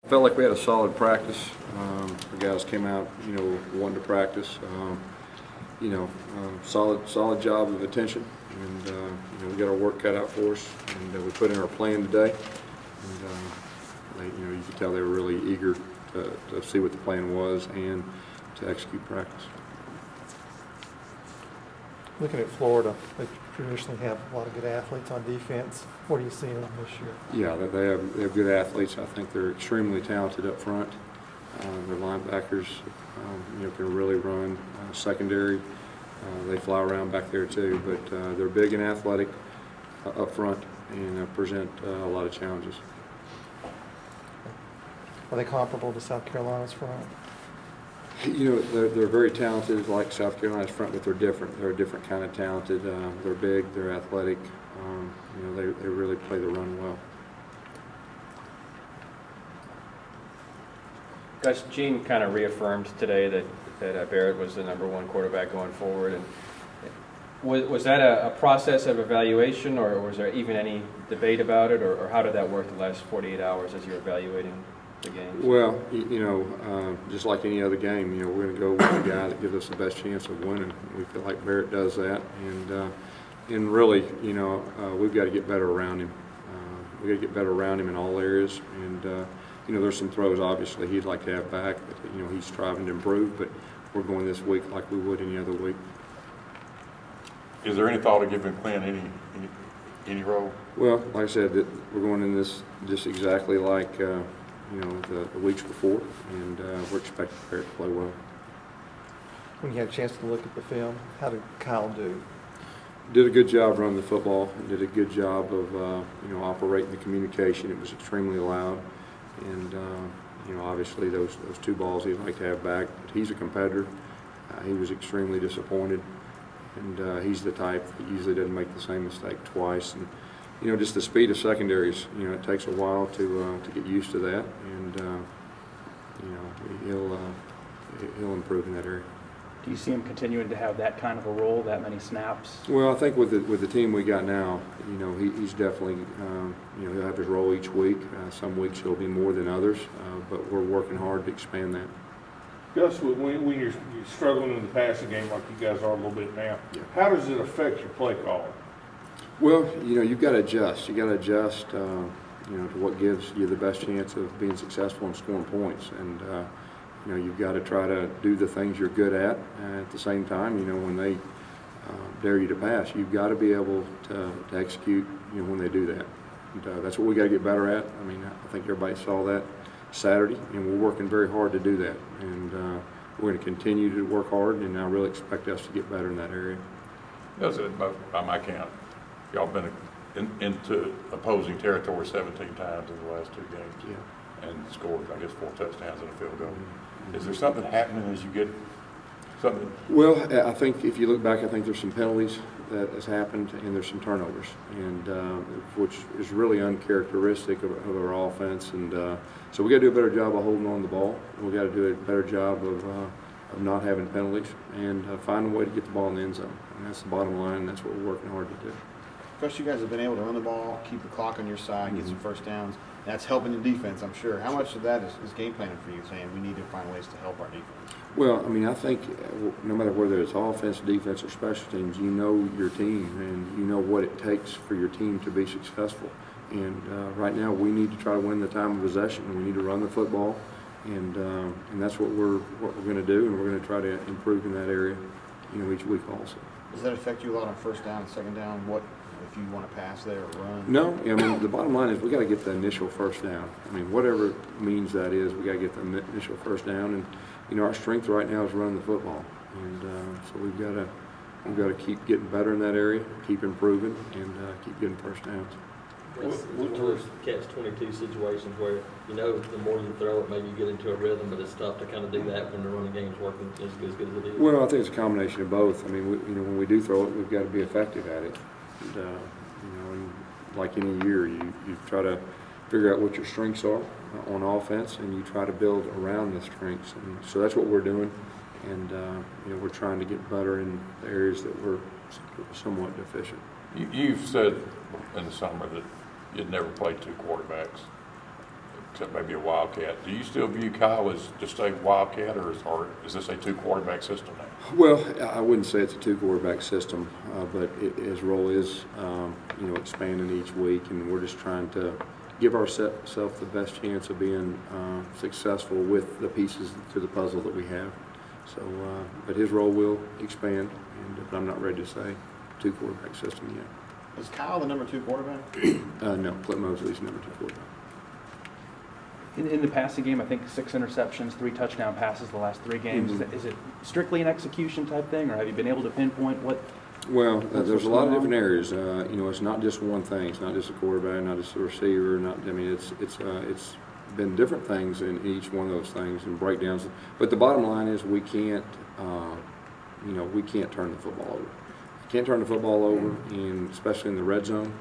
Felt like we had a solid practice. The guys came out, wanted to practice. Solid job of attention, and we got our work cut out for us, and we put in our plan today. And you could tell they were really eager to see what the plan was and to execute practice. Looking at Florida, they traditionally have a lot of good athletes on defense. What are you seeing them this year? Yeah, they have good athletes. I think they're extremely talented up front. Their linebackers, can really run. Secondary, they fly around back there too. But they're big and athletic up front and present a lot of challenges. Are they comparable to South Carolina's front? They're very talented, like South Carolina's front, but they're different. They're a different kind of talented. They're big, they're athletic. They really play the run well. Gus, Gene kind of reaffirmed today that Barrett was the #1 quarterback going forward. And was that a process of evaluation, or was there even any debate about it, or how did that work the last 48 hours as you're evaluating the games? Well, just like any other game, we're going to go with the guy that gives us the best chance of winning. We feel like Barrett does that, and really, we've got to get better around him. We've got to get better around him in all areas, and there's some throws obviously he'd like to have back, but he's striving to improve. But we're going this week like we would any other week. Is there any thought of giving Clint any role? Well, like I said, that we're going in this just exactly like the weeks before, and we're expecting Barrett to play well. When you had a chance to look at the film, how did Kyle do? Did a good job running the football. Did a good job of operating the communication. It was extremely loud, and obviously those two balls he'd like to have back. But he's a competitor. He was extremely disappointed, and he's the type that usually doesn't make the same mistake twice. And just the speed of secondaries. It takes a while to get used to that, and he'll improve in that area. Do you see him continuing to have that kind of a role, that many snaps? Well, I think with the team we got now, he's definitely he'll have his role each week. Some weeks he'll be more than others, but we're working hard to expand that. Gus, when you're struggling in the passing game like you guys are a little bit now, how does it affect your play calling? Well, you've got to adjust. You've got to adjust, to what gives you the best chance of being successful and scoring points. And, you've got to try to do the things you're good at the same time, when they dare you to pass, you've got to be able to execute, when they do that. And that's what we got to get better at. I think everybody saw that Saturday, and we're working very hard to do that. And we're going to continue to work hard, and I really expect us to get better in that area. Does it, by my count, y'all been into opposing territory 17 times in the last 2 games, and scored, I guess, 4 touchdowns and a field goal. Is there something happening as you get something? Well, I think if you look back, I think there's some penalties that has happened, and there's some turnovers, and which is really uncharacteristic of our offense. And so we got to do a better job of holding on the ball. We got to do a better job of not having penalties and find a way to get the ball in the end zone. And that's the bottom line. And that's what we're working hard to do. First, you guys have been able to run the ball, keep the clock on your side, get some first downs. That's helping the defense, I'm sure. How much of that is game planning for you, saying we need to find ways to help our defense? Well, I think no matter whether it's offense, defense, or special teams, you know your team, and you know what it takes for your team to be successful. And right now, we need to try to win the time of possession. We need to run the football, and that's what we're going to do, and we're going to try to improve in that area, each week also. Does that affect you a lot on first down and second down? What if you want to pass there or run? No, the bottom line is we got to get the initial first down. Whatever means that is, we got to get the initial first down. And our strength right now is running the football, and so we've got to keep getting better in that area, keep improving, and keep getting first downs. It's one of those catch-22 situations where the more you throw it, maybe you get into a rhythm, but it's tough to kind of do that when the running game is working as good as it is. Well, I think it's a combination of both. When we do throw it, we've got to be effective at it. And, and like any year, you try to figure out what your strengths are on offense, and you try to build around the strengths. And so that's what we're doing. And we're trying to get better in the areas that we're somewhat deficient. You've said in the summer that you'd never played 2 quarterbacks. except maybe a Wildcat. Do you still view Kyle as just a Wildcat, or is this a two-quarterback system now? Well, I wouldn't say it's a two-quarterback system, but his role is, expanding each week, and we're just trying to give ourselves the best chance of being successful with the pieces to the puzzle that we have. So, but his role will expand, but I'm not ready to say two-quarterback system yet. Is Kyle the number 2 quarterback? No, Clint Mosley's number 2 quarterback. In the passing game, I think 6 interceptions, 3 touchdown passes the last 3 games. Mm-hmm. Is it strictly an execution type thing, or have you been able to pinpoint what? Well, there's what's a lot of going on? different areas. It's not just one thing. It's not just a quarterback, not just a receiver. It's been different things in each one of those things and breakdowns. But the bottom line is we can't turn the football over. Can't turn the football over, and especially in the red zone.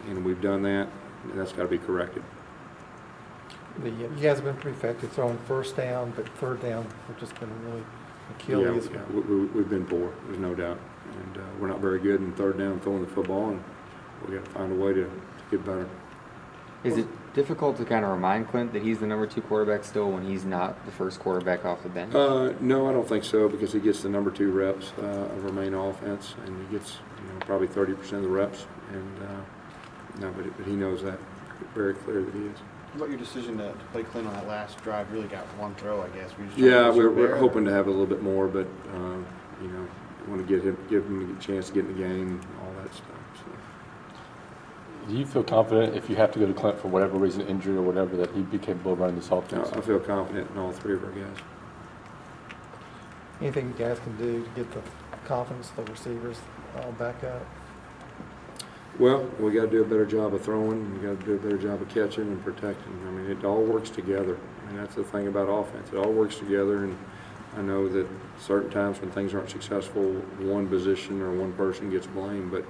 And we've done that, and that's got to be corrected. You guys have been pretty effective throwing first down, but third down have just been really Achilles. Yeah, we've been poor, there's no doubt. And we're not very good in third down throwing the football, and we got to find a way to get better. Is it difficult to kind of remind Clint that he's the number 2 quarterback still when he's not the first quarterback off the bench? No, I don't think so, because he gets the number 2 reps of our main offense, and he gets probably 30% of the reps. And but he knows that very clear that he is. What about your decision to play Clint on that last drive? Really got one throw, I guess. Yeah, we're hoping to have a little bit more, but want to give him a chance to get in the game, all that stuff. So. Do you feel confident if you have to go to Clint for whatever reason, injury or whatever, that he'd be capable of running this offense? I feel confident in all 3 of our guys. Anything you guys can do to get the confidence of the receivers back up? Well, we got to do a better job of throwing. We got to do a better job of catching and protecting. I mean, it all works together. And that's the thing about offense. It all works together. And I know that certain times when things aren't successful, one position or one person gets blamed. But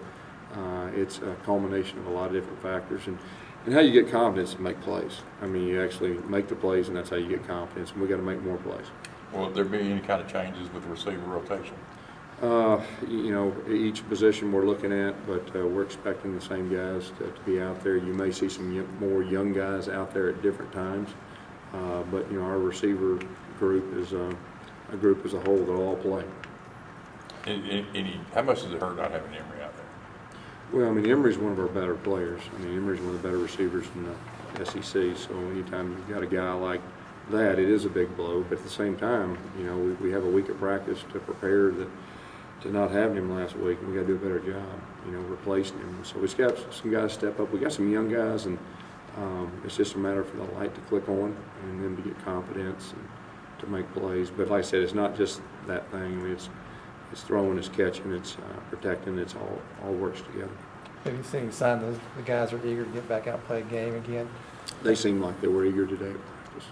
it's a culmination of a lot of different factors. And how you get confidence to make plays. I mean, you actually make the plays, and that's how you get confidence. And we got to make more plays. Will there be any kind of changes with the receiver rotation? Each position we're looking at, but we're expecting the same guys to be out there. You may see some more young guys out there at different times, but our receiver group is a group as a whole that all play. How much does it hurt not having Emory out there? Well, I mean, Emory's one of our better players. I mean, Emory's one of the better receivers in the SEC. So anytime you've got a guy like that, it is a big blow. But at the same time, we have a week of practice to prepare to not having him last week, and we got to do a better job, replacing him. So we've got some guys step up. We got some young guys, and it's just a matter for the light to click on and then to get confidence and to make plays. But like I said, it's not just that thing. I mean, it's throwing, it's catching, it's protecting. It's all works together. Have you seen any sign that the guys are eager to get back out and play a game again? They seem like they were eager today at practice.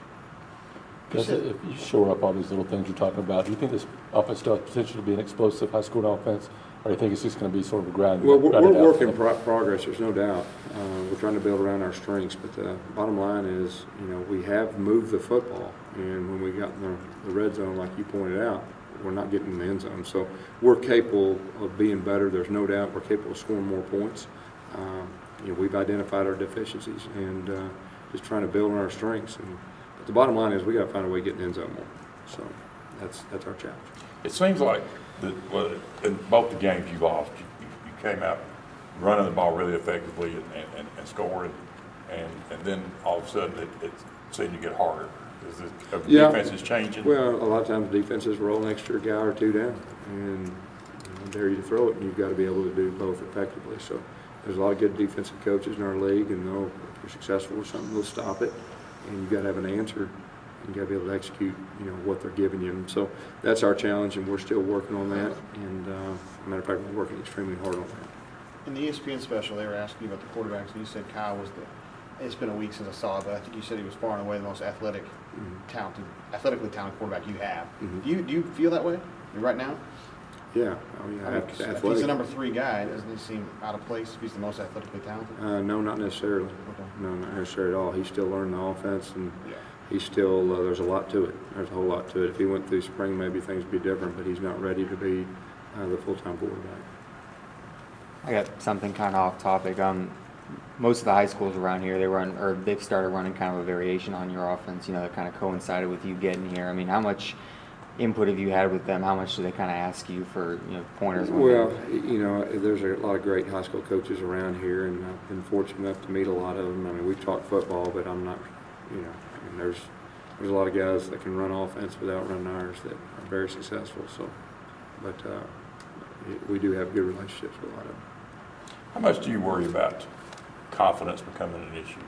If you shore up all these little things you're talking about, do you think this offense still has potential to be an explosive, high-scoring offense, or do you think it's just going to be sort of a grind? Well, we're work in progress. There's no doubt. We're trying to build around our strengths, but the bottom line is, we have moved the football, and when we got in the red zone, like you pointed out, we're not getting in the end zone. So we're capable of being better. There's no doubt we're capable of scoring more points. We've identified our deficiencies and just trying to build on our strengths. But the bottom line is we got to find a way to get in the end zone more. So that's our challenge. It seems like in both the games you lost, you came out running the ball really effectively and scoring, and then all of a sudden it seemed to get harder. The defense is changing. Well, a lot of times defenses roll an extra guy or two down, and dare you to throw it, and you've got to be able to do both effectively. So there's a lot of good defensive coaches in our league, and if you're successful with something, they'll stop it, and you've got to have an answer. You got to be able to execute, what they're giving you. And so that's our challenge, and we're still working on that. And as a matter of fact, we're working extremely hard on that. In the ESPN special, they were asking you about the quarterbacks, and you said Kyle was it's been a week since I saw it, but I think you said he was far and away the most athletically talented quarterback you have. Do you feel that way right now? Yeah. If he's the number 3 guy, doesn't he seem out of place if he's the most athletically talented? No, not necessarily. Okay. No, not necessarily at all. He's still learning the offense, and he's still, there's a lot to it. There's a whole lot to it. If he went through spring, maybe things would be different, but he's not ready to be the full-time quarterback. I got something kind of off topic. most of the high schools around here, they've started running kind of a variation on your offense, that kind of coincided with you getting here. I mean, how much input have you had with them? How much do they kind of ask you for, pointers? Well, there's a lot of great high school coaches around here, and I've been fortunate enough to meet a lot of them. I mean, we talk football, but I'm not, there's a lot of guys that can run offense without running ours that are very successful. So, but we do have good relationships with a lot of them. How much do you worry about confidence becoming an issue?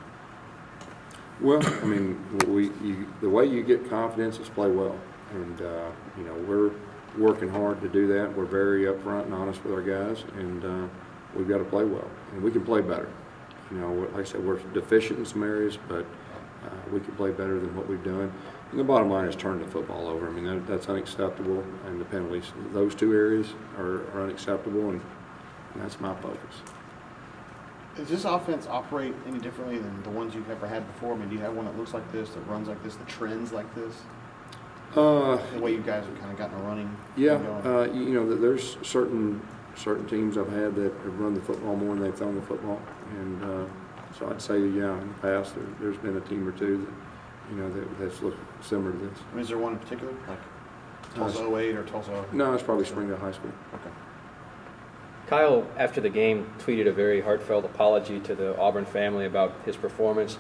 Well, I mean, the way you get confidence is play well, and we're working hard to do that. We're very upfront and honest with our guys, and we've got to play well, and we can play better. Like I said, we're deficient in some areas, but we can play better than what we've done. And the bottom line is turn the football over. I mean, that's unacceptable, and the penalties, those two areas are unacceptable, and that's my focus. Does this offense operate any differently than the ones you've ever had before? I mean, do you have one that looks like this, that runs like this, that trends like this? The way you guys have kind of gotten a running Yeah, going? there's certain teams I've had that have run the football more than they've thrown the football, and so I'd say, yeah, in the past there's been a team or two that that's looked similar to this. I mean, is there one in particular, like Tulsa 08 or Tulsa? No, it's probably Springdale High School. Okay. Kyle, after the game, tweeted a very heartfelt apology to the Auburn family about his performance.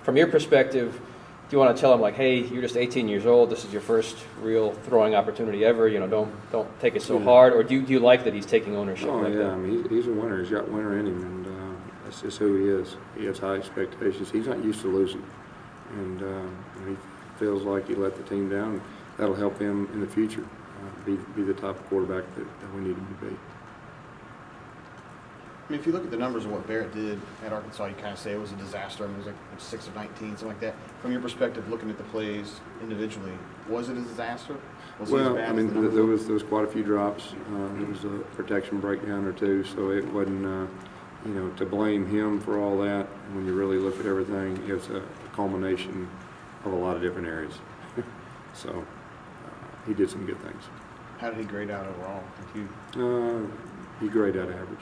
From your perspective, do you want to tell him, like, hey, you're just 18 years old, this is your first real throwing opportunity ever, don't take it so hard, or do you like that he's taking ownership? Oh, like yeah, that? I mean, he's a winner. He's got winner in him, and that's just who he is. He has high expectations. He's not used to losing, and he feels like he let the team down, and that'll help him in the future be the type of quarterback that we need him to be. I mean, if you look at the numbers of what Barrett did at Arkansas, you kind of say it was a disaster. I mean, it was like 6 of 19, something like that. From your perspective, looking at the plays individually, was it a disaster? Was Well, it as bad I mean, as the there was quite a few drops. There was a protection breakdown or two, so it wasn't, to blame him for all that. When you really look at everything, it's a culmination of a lot of different areas. So he did some good things. How did he grade out overall with you? He graded out average.